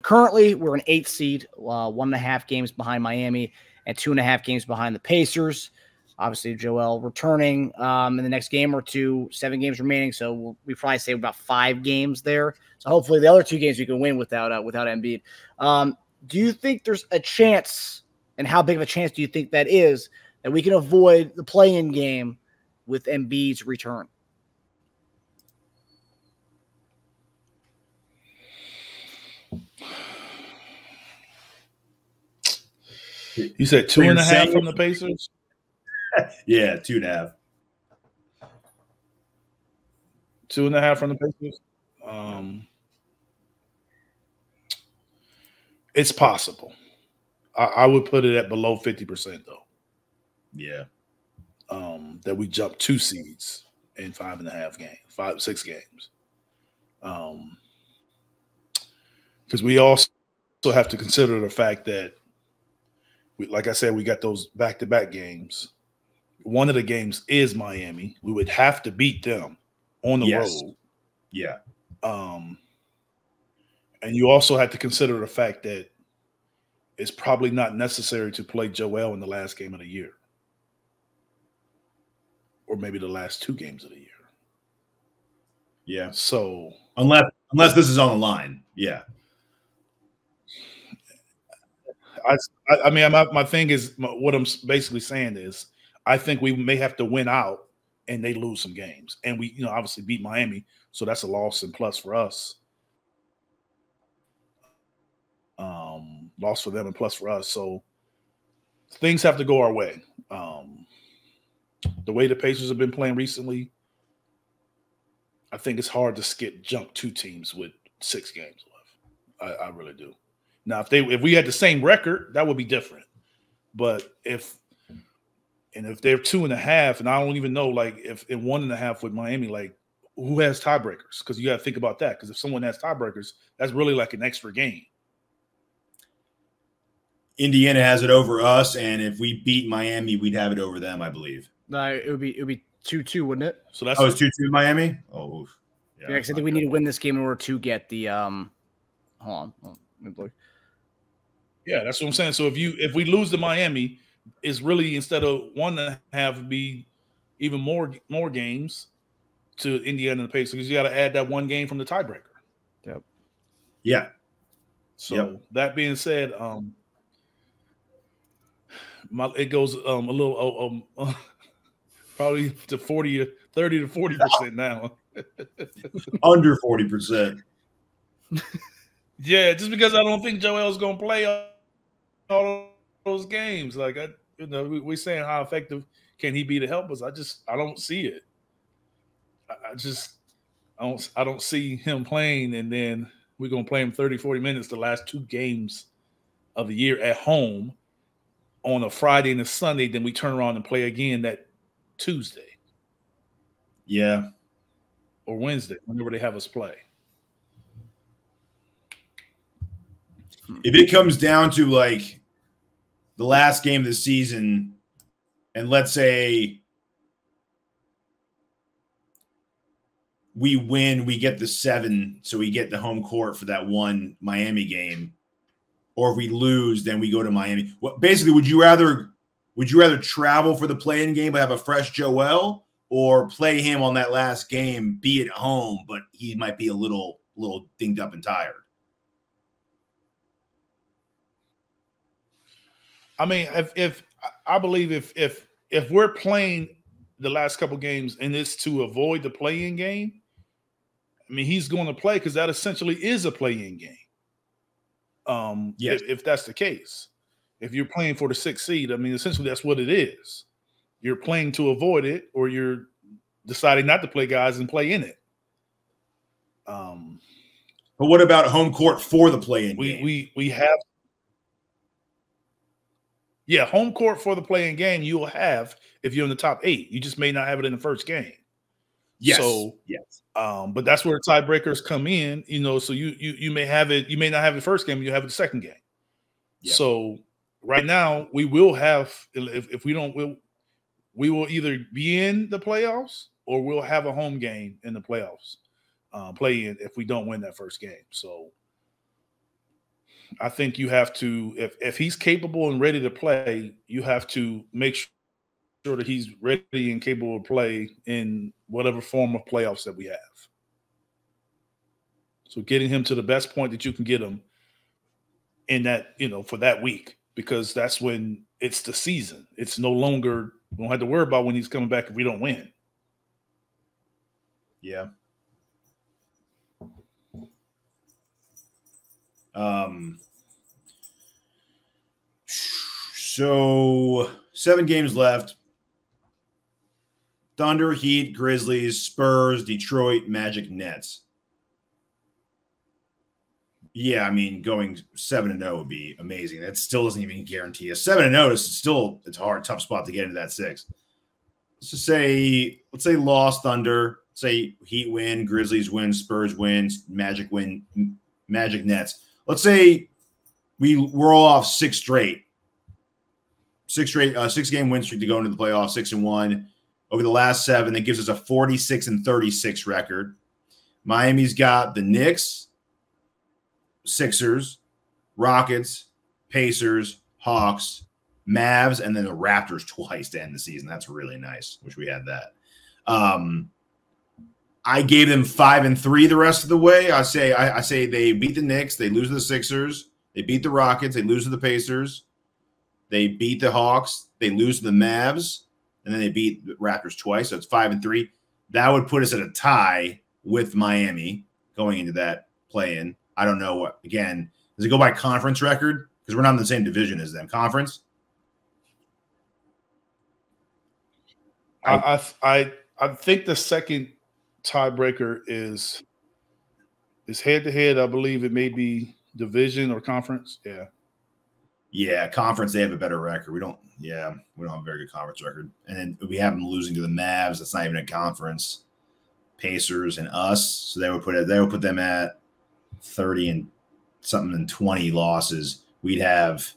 Currently, we're an 8th seed, 1.5 games behind Miami and 2.5 games behind the Pacers. Obviously, Joel returning in the next game or two, 7 games remaining. So we probably say about 5 games there. So hopefully the other 2 games we can win without Embiid. Do you think there's a chance, and how big of a chance do you think that is, that we can avoid the play-in game with Embiid's return? You said 2.5 from the Pacers? Yeah, 2.5. 2.5 from the Pacers? It's possible. I would put it at below 50%, though. Yeah. That we jump 2 seeds in 5.5 games, 6 games. Because we also have to consider the fact that, like I said, we got those back-to-back games. One of the games is Miami. We would have to beat them on the road. Yeah. And you also have to consider the fact that it's probably not necessary to play Joel in the last game of the year. Or maybe the last 2 games of the year. Yeah. So unless this is on the line. Yeah. I mean, my thing is, what I'm basically saying is, I think we may have to win out and they lose some games. And we, obviously beat Miami. So that's a loss and plus for us. Loss for them and plus for us. So things have to go our way. The way the Pacers have been playing recently, I think it's hard to jump 2 teams with 6 games left. I really do. Now, if we had the same record, that would be different. But if they're 2.5, and I don't even know, like, if in 1.5 with Miami, like, who has tiebreakers? Because you got to think about that. Because if someone has tiebreakers, that's really like an extra game. Indiana has it over us, and if we beat Miami, we'd have it over them, I believe. It would be 2-2, wouldn't it? So that's it's 2-2 Miami. Oh, yeah. Because I think we need to win this game in order to get the hold on. Yeah, that's what I'm saying. So if we lose to Miami, it's really, instead of 1.5, be even more games to Indiana and the Pacers, because you got to add that 1 game from the tiebreaker. Yep. Yeah. So that being said, it goes a little probably to 30 to 40% now. Under 40%. Yeah, just because I don't think Joel's gonna play all those games. Like, we're saying how effective can he be to help us? I don't see it. I don't see him playing, and then we're gonna play him 30, 40 minutes the last 2 games of the year at home on a Friday and a Sunday. Then we turn around and play again that Tuesday. Yeah. Or Wednesday, whenever they have us play. If it comes down to, like, the last game of the season, and let's say we win, we get the 7, so we get the home court for that 1 Miami game, or if we lose, then we go to Miami. Basically, would you rather travel for the play-in game but have a fresh Joel, or play him on that last game, be at home, but he might be a little dinged up and tired? I mean, if I believe if we're playing the last couple games and it's to avoid the play-in game, I mean, he's going to play, because that essentially is a play-in game. Yes. If that's the case, if you're playing for the 6th seed, I mean, essentially that's what it is. You're playing to avoid it, or you're deciding not to play guys and play in it. But what about home court for the play-in game? We have. Yeah, home court for the play-in game you will have if you're in the top 8. You just may not have it in the first game. Yes. So, yes. But that's where the tiebreakers come in. So you may have it. You may not have it the first game. You have it the second game. Yeah. So right now we will have. If we don't, we will either be in the playoffs or we'll have a home game in the playoffs. Play in if we don't win that first game. So I think you have to, if he's capable and ready to play, you have to make sure that he's ready and capable of play in whatever form of playoffs that we have. So getting him to the best point that you can get him in that, for that week, because that's when it's the season. It's no longer, we don't have to worry about when he's coming back if we don't win. Yeah. So 7 games left. Thunder, Heat, Grizzlies, Spurs, Detroit, Magic, Nets. Yeah, I mean, going 7-0 would be amazing. That still doesn't even guarantee us. 7-0 is still, it's a hard, tough spot to get into that 6. Let's say loss, Thunder. Say Heat win, Grizzlies win, Spurs win, Magic win, Magic, Nets. Let's say we're all off 6 straight. 6-game win streak to go into the playoffs, 6-1 over the last 7. That gives us a 46-36 record. Miami's got the Knicks, Sixers, Rockets, Pacers, Hawks, Mavs, and then the Raptors twice to end the season. That's really nice. Wish we had that. I gave them 5-3 the rest of the way. I say they beat the Knicks, they lose to the Sixers, they beat the Rockets, they lose to the Pacers, they beat the Hawks, they lose to the Mavs, and then they beat the Raptors twice. So it's 5-3. That would put us at a tie with Miami going into that play-in. I don't know what. Again, does it go by conference record? Because we're not in the same division as them. Conference. I think the second tiebreaker is head-to-head. I believe it may be division or conference. Yeah, conference. They have a better record. We don't have a very good conference record. And then we have them losing to the Mavs. That's not even a conference. Pacers and us. So they would put them at 30 and something and 20 losses. We'd have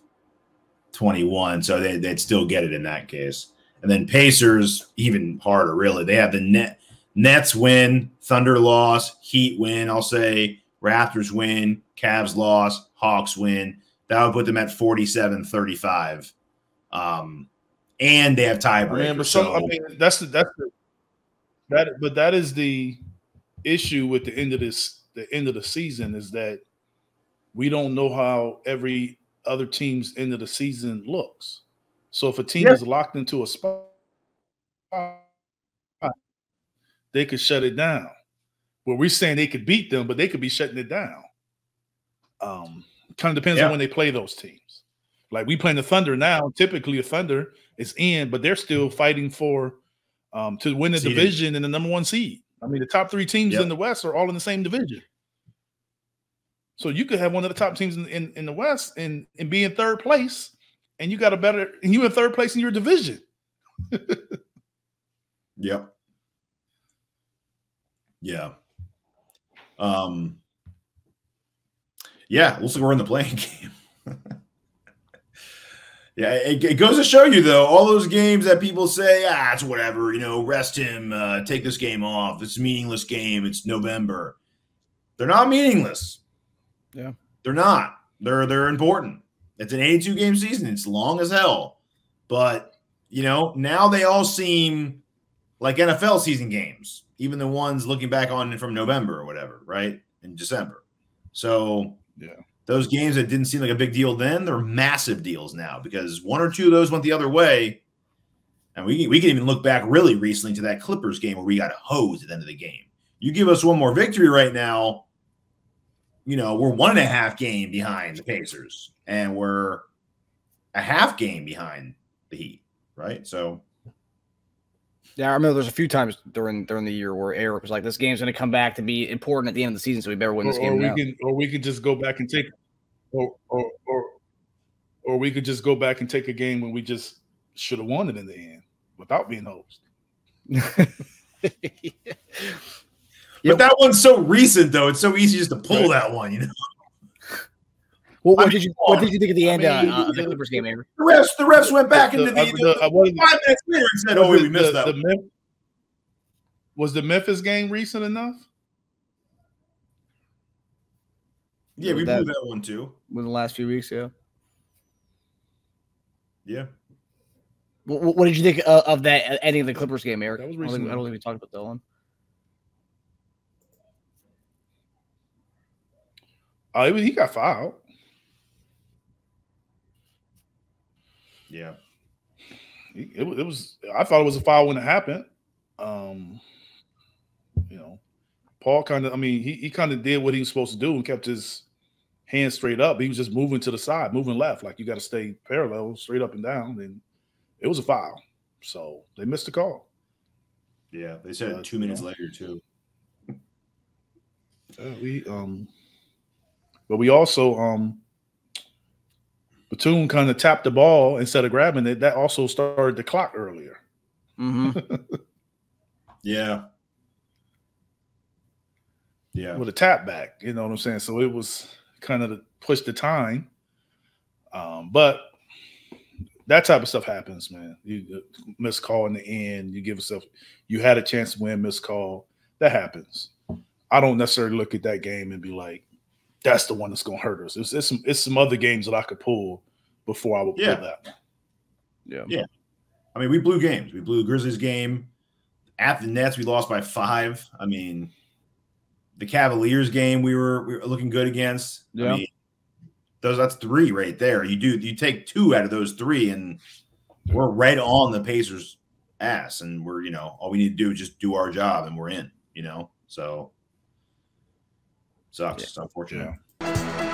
21, so they'd still get it in that case. And then Pacers, even harder, really. They have the Nets win, Thunder loss, Heat win, I'll say, Raptors win, Cavs loss, Hawks win. That would put them at 47-35. And they have tiebreakers. That is the issue with the end of the season, is that we don't know how every other team's end of the season looks. So if a team is locked into a spot, they could shut it down. Well, we're saying they could beat them, but they could be shutting it down. Kind of depends on when they play those teams. Like we playing the Thunder now. Typically, the Thunder is in, but they're still fighting for to win the division and the number 1 seed. I mean, the top 3 teams in the West are all in the same division. So you could have one of the top teams in the West and be in 3rd place, and you in 3rd place in your division. Yep. Yeah. Looks like we're in the playing game. Yeah, it goes to show you, though, all those games that people say, it's whatever, rest him, take this game off. It's a meaningless game. It's November. They're not meaningless. Yeah. They're not. They're important. It's an 82-game season. It's long as hell. But, now they all seem like NFL season games, even the ones looking back on from November or whatever, right? In December. So, those games that didn't seem like a big deal then, they're massive deals now because 1 or 2 of those went the other way. And we can even look back really recently to that Clippers game where we got hosed at the end of the game. You give us one more victory right now, we're 1.5 game behind the Pacers, and we're a half game behind the Heat, right? So, yeah, I remember there's a few times during the year where Eric was like, "This game's going to come back to be important at the end of the season, so we better win this game now." Or we could just go back and take, or we could just go back and take a game when we just should have won it in the end without being host. But that one's so recent, though. It's so easy just to pull that one, Well, what did you think at the end of the Clippers game, Aaron? The refs went back into the 5 minutes later and said, we missed that one. Was the Memphis game recent enough? Yeah, we blew that one too. Within the last few weeks, yeah. Yeah. What did you think of that ending of the Clippers game, Eric? That was I don't recently. think we talked about that one. He got fouled. Yeah. It was. I thought it was a foul when it happened. Paul kind of. I mean, he kind of did what he was supposed to do and kept his hands straight up. He was just moving to the side, moving left. Like you got to stay parallel, straight up and down. And it was a foul. So they missed the call. Yeah, they said 2 minutes later too. But we also Batum kind of tapped the ball instead of grabbing it. That also started the clock earlier. Mm-hmm. Yeah. Yeah. With a tap back, you know what I'm saying? So it was kind of to push the time. But that type of stuff happens, man. You miss call in the end, you give yourself, you had a chance to win, miss call. That happens. I don't necessarily look at that game and be like, that's the one that's going to hurt us. It's some other games that I could pull before I would pull that one. Yeah. Yeah. I mean, we blew games. We blew the Grizzlies game. At the Nets, we lost by 5. I mean, the Cavaliers game we were looking good against. Yeah. I mean, that's 3 right there. You take 2 out of those 3, and we're right on the Pacers' ass. And we're, all we need to do is just do our job, and we're in. So sucks. Yeah. It's unfortunate. Yeah.